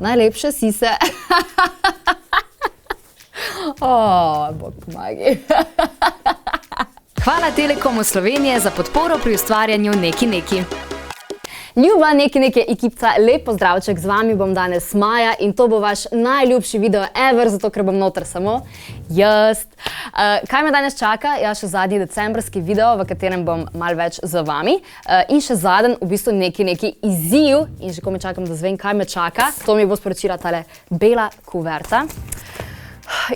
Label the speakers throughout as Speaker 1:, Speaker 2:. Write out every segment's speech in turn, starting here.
Speaker 1: Najlepše si se. Bog pomagi.
Speaker 2: Hvala Telekomu Slovenije za podporo pri ustvarjanju Neki.
Speaker 1: Ljuba Neki ekipca, lep pozdravček, z vami bom danes Maja in to bo vaš najljubši video ever, zato ker bom noter samo jaz. Kaj me danes čaka? Ja, še zadnji decembrski video, v katerem bom malo več z vami. In še zadnji, v bistvu neki izziv in že ko me čakam, da zvem, kaj me čaka. To mi bo sporočila tale bela kuverta.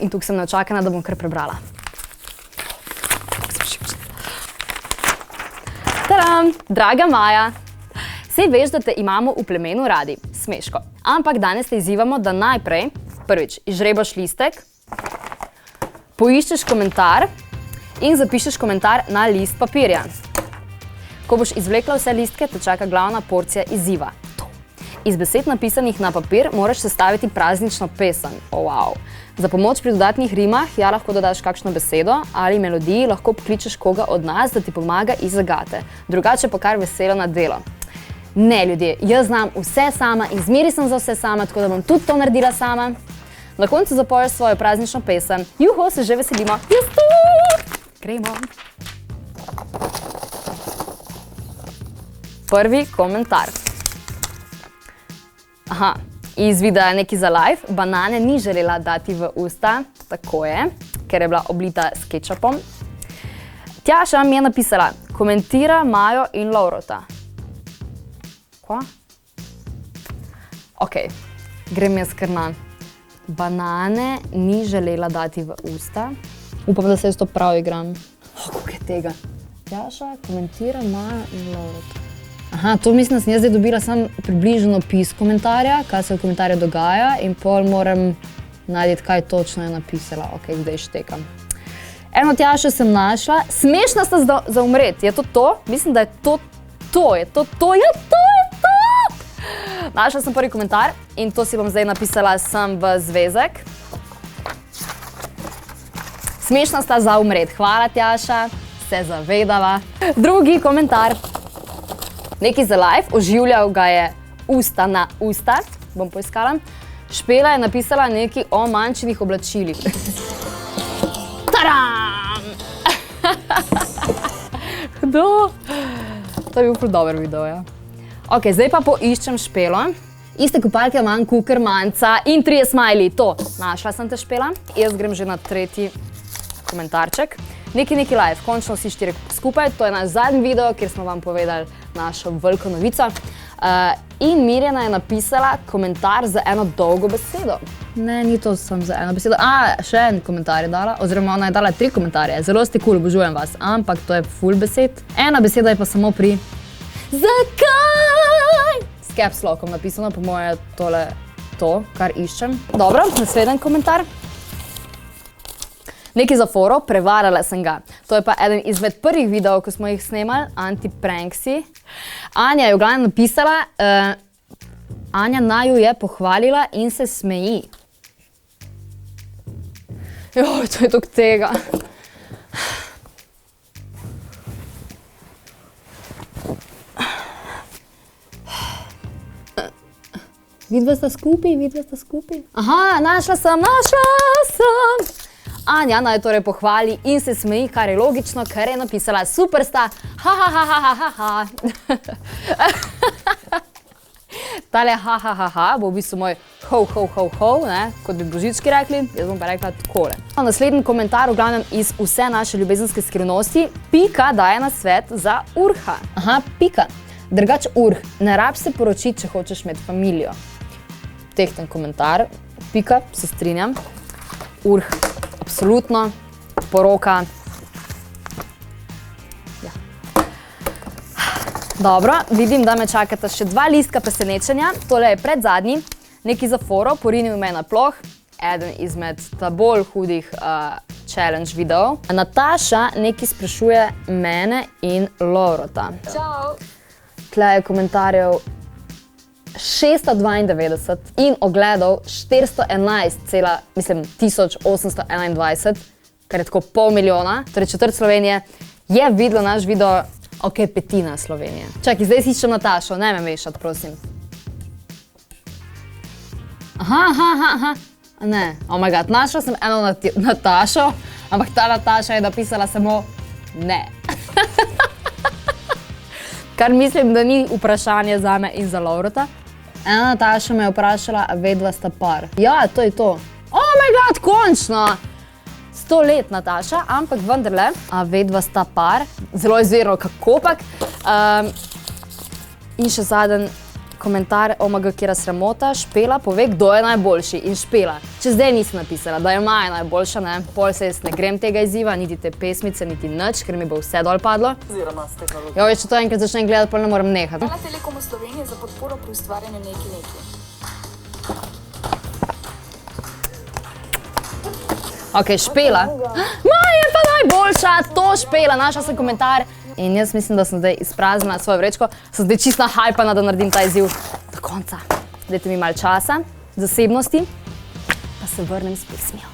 Speaker 1: In tukaj sem načakana, da bom kar prebrala. Tadam! Draga Maja! Sej veš, da te imamo v plemenu radi, smeško. Ampak danes te izzivamo, da najprej, prvič, izžrebaš listek, poiščeš komentar in zapišeš komentar na list papirja. Ko boš izvlekla vse listke, te čaka glavna porcija izziva. Iz besed napisanih na papir moraš sestaviti praznično pesem. Za pomoč pri dodatnih rimah ja lahko dodaš kakšno besedo ali melodiji, lahko pokličeš koga od nas, da ti pomaga iz zagate. Drugače pa kar veselo na delo. Ne, ljudje, jaz znam vse sama in zmeri sem za vse sama, tako da bom tudi to naredila sama. Na koncu zapoješ svojo praznično pesem. Juho, se že veselimo. Gremo. Prvi komentar. Iz videa Neki za live. Banane ni želela dati v usta, tako je, ker je bila oblita s kečapom. Tjaša mi je napisala, komentira Majo in Lovrota. Kva? Grem jaz kar na. Banane ni želela dati v usta. Upam, da se jaz to prav igram. Koliko je tega? Tjaša, komentira Majo in Lovrota. To mislim, da sem jaz zdaj dobila sam približen opis komentarja, kaj se v komentarju dogaja in pol moram najti, kaj točno je napisala. Zdaj štekam. Eno Tjašo sem našla. Smešna sta za umreti. Je to to? Mislim, da je to. Je to to? Ja, to je to! Našla sem prvi komentar in to si bom zdaj napisala sem v zvezek. Smešna sta za umreti. Hvala, Tjaša. Se zavedava. Drugi komentar. Neki za live, oživljal ga je usta na usta. Bom poiskala. Špela je napisala nekaj o manjšinih oblačilih. Tadam! Kdo? To je bil prav dober video, ja. Zdaj pa poiščem Špelo. Iste kopalke manj kukar manjca in 3 smajli. To, našla sem te, Špela. Jaz grem že na tretji komentarček. Neki live, končno vsi 4 skupaj. To je naš zadnji video, kjer smo vam povedali našo veliko novico. In Mirjana je napisala komentar za eno dolgo besedo. Ne, ni to samo za eno besedo. Še en komentar je dala, oziroma ona je dala 3 komentarje. Zelo ste cool, obožujem vas, ampak to je full besed. Ena beseda je pa samo pri zakaj? S caps lockom napisano, po moje tole to, kar iščem. Dobro, naslednji komentar. Neki za foro, prevarala sem ga. To je pa eden izmed prvih videov, ko smo jih snemali, anti-pranksi. Anja je v glavnem napisala, Anja naju je pohvalila in se smeji. To je toliko tega. Vidva sta skupaj? Našla sem! Anja naj torej pohvali in se smeji, kar je logično, ker je napisala super sta, Tale bo v bistvu moj kot bi božički rekli, jaz bom pa rekla takole. Naslednji komentar, v glavnem iz vse naše ljubezenske skrivnosti, Pika daje na svet za Urha. Pika. Drugač Urh, ne rab se poročiti, če hočeš imeti familijo. Tehten komentar, Pika, se strinjam. Urh. Absolutno, poroka. Dobro, vidim, da me čakata še 2 listka presenečenja. Tole je predzadnji, neki za foro, porinil me na ploh. Eden izmed ta bolj hudih challenge videov. Nataša nekaj sprašuje mene in Lovrota. Čau! Tle je komentarjev 692 in ogledov 411,1821, kar je tako pol milijona, torej četrt Slovenije, je videlo naš video, petina Slovenije. Čakaj, zdaj si iščem Natašo, ne me mešati, prosim. Aha. Ne, oh my god, našla sem eno Natašo, ampak ta Nataša je napisala samo ne. Kar mislim, da ni vprašanje zame in za Laurota. Ena Nataša me je vprašala, a vedva sta par. Ja, to je to. Oh my god, končno! 100 let, Nataša, ampak vendarle, a vedva sta par. Zelo izvirno, kakopak. In še zadnji komentar, omg, kjera sramota, Špela pove, kdo je najboljši. In Špela, če zdaj nisem napisala, da je Maja najboljša, ne, pol se jaz ne grem tega izziva, niti te pesmice, niti nič, ker mi bo vse dol padlo. Jo, če to enkrat začnem gledati, pol ne morem nehati.
Speaker 3: Hvala Telekomu Slovenije za podporo pri ustvarjanju neki.
Speaker 1: Ok, Špela. Maja je pa najboljša, to Špela, našla sem komentar. In jaz mislim, da sem zdaj izpraznila svojo vrečko, sem zdaj čisto hajpana, da naredim ta izziv do konca. Dajte mi malo časa, zasebnosti, pa se vrnem s pesmijo.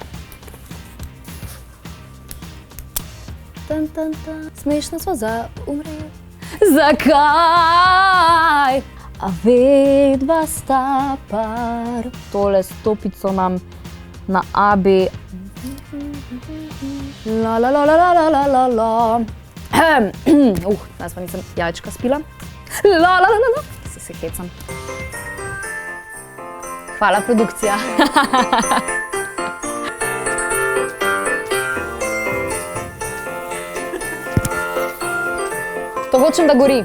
Speaker 1: Smešno smo za umret. Zakaj? A vedva sta par. Tole stopico nam na AB. La la la la la la la la la. Danes pa nisem jajčka spila. La la la la la. Se hecam. Hvala, produkcija. To hočem, da gori.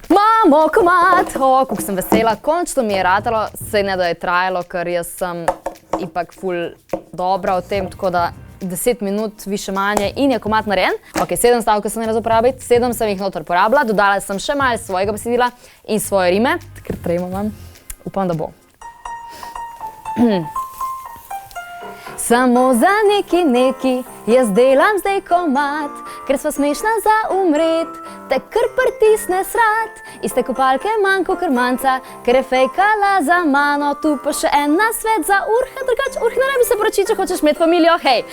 Speaker 1: Mamo, komad! Kako sem vesela, končno mi je ratalo, saj ne da je trajalo, ker jaz sem ipak ful dobra v tem, tako da 10 minut više manje in je komad narejen. Ok, 7 stavkov sem naredila uporabiti, 7 sem jih noter porabila, dodala sem še malo svojega besedila in svoje rime, ker tremo imam, upam, da bo. Samo za neki, jaz delam zdaj komad, ker sva smešna za umret, te kar pritisne srat. Iz te kopalke manj kakor manjca, ker je fejkala za mano, tu pa še en nasvet za Urha, drugače Urh, ne rabi se poročiti, če hočeš imeti familijo, hej.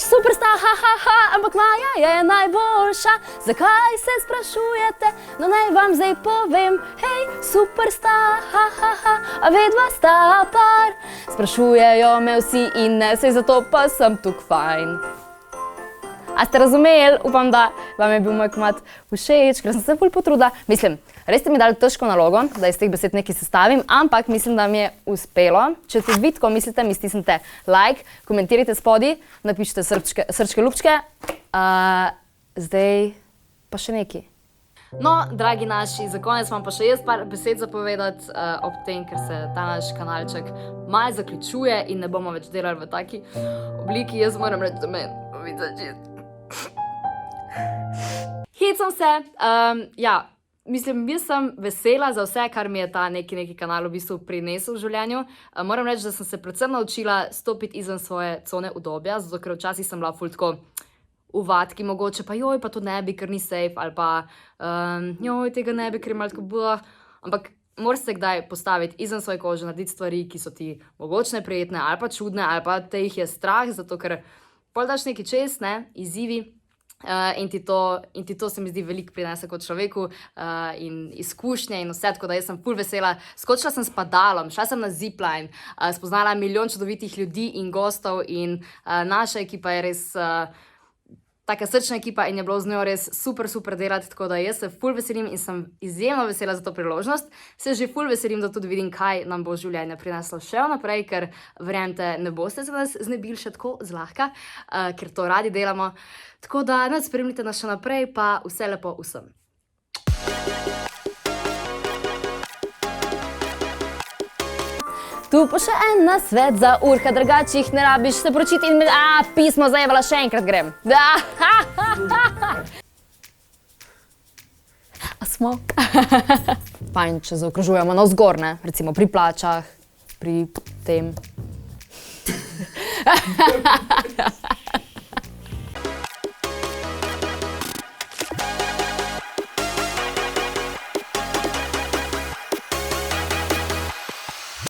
Speaker 1: Superstar, ha, ampak Maja je najboljša, zakaj se sprašujete, no naj vam zdaj povem, hej, superstar, ha, a vedva sta par, sprašujejo me vsi in ne, sej zato pa sem tuk fajn. A ste razumeli? Upam, da vam je bil moj komad všeč, ker sem se ful potrudila. Mislim, res ste mi dali težko nalogo, da iz teh besed nekaj sestavim, ampak mislim, da mi je uspelo. Če tudi vi tako mislite, mi stisnite like, komentirajte spodaj, napišite srčke, ljubčke. Zdaj pa še nekaj. No, dragi naši, za konec vam pa še jaz par besed zapovedati ob tem, ker se ta naš kanalček malo zaključuje in ne bomo več delali v taki obliki. Jaz moram reči, da me začeti. Hecam se, ja, mislim, jaz sem vesela za vse, kar mi je ta neki kanal v bistvu prinesel v življenju. Moram reči, da sem se predvsem naučila stopiti izven svoje cone udobja, zato ker včasih sem bila ful tako v vatki, mogoče pa joj, pa to ne bi, ker ni safe, ali pa joj, tega ne bi, ker je malo tako blah. Ampak moraš se kdaj postaviti izven svoje kože, narediti stvari, ki so ti mogoče neprijetne, ali pa čudne, ali pa te jih je strah, zato ker pol daš nekaj čez, ne, izzivi. In ti to se mi zdi veliko prinese kot človeku in izkušnje in vse, tako da jaz sem ful vesela. Skočila sem s padalom, šla sem na zipline, spoznala milijon čudovitih ljudi in gostov in naša ekipa je res taka srčna ekipa in je bilo z njo res super delati, tako da jaz se ful veselim in sem izjemno vesela za to priložnost. Se že ful veselim, da tudi vidim, kaj nam bo življenje prineslo še naprej, ker verjemite, ne boste se nas znebili še tako zlahka, ker to radi delamo. Tako da nas spremljite nas še naprej, pa vse lepo vsem. Tu pa še en nasvet za Urha, drugače jih ne rabiš se poročiti in pismo zajevala, še enkrat grem. A smo? Fajn, če zaokrožujemo navzgor, ne? Recimo pri plačah, pri tem.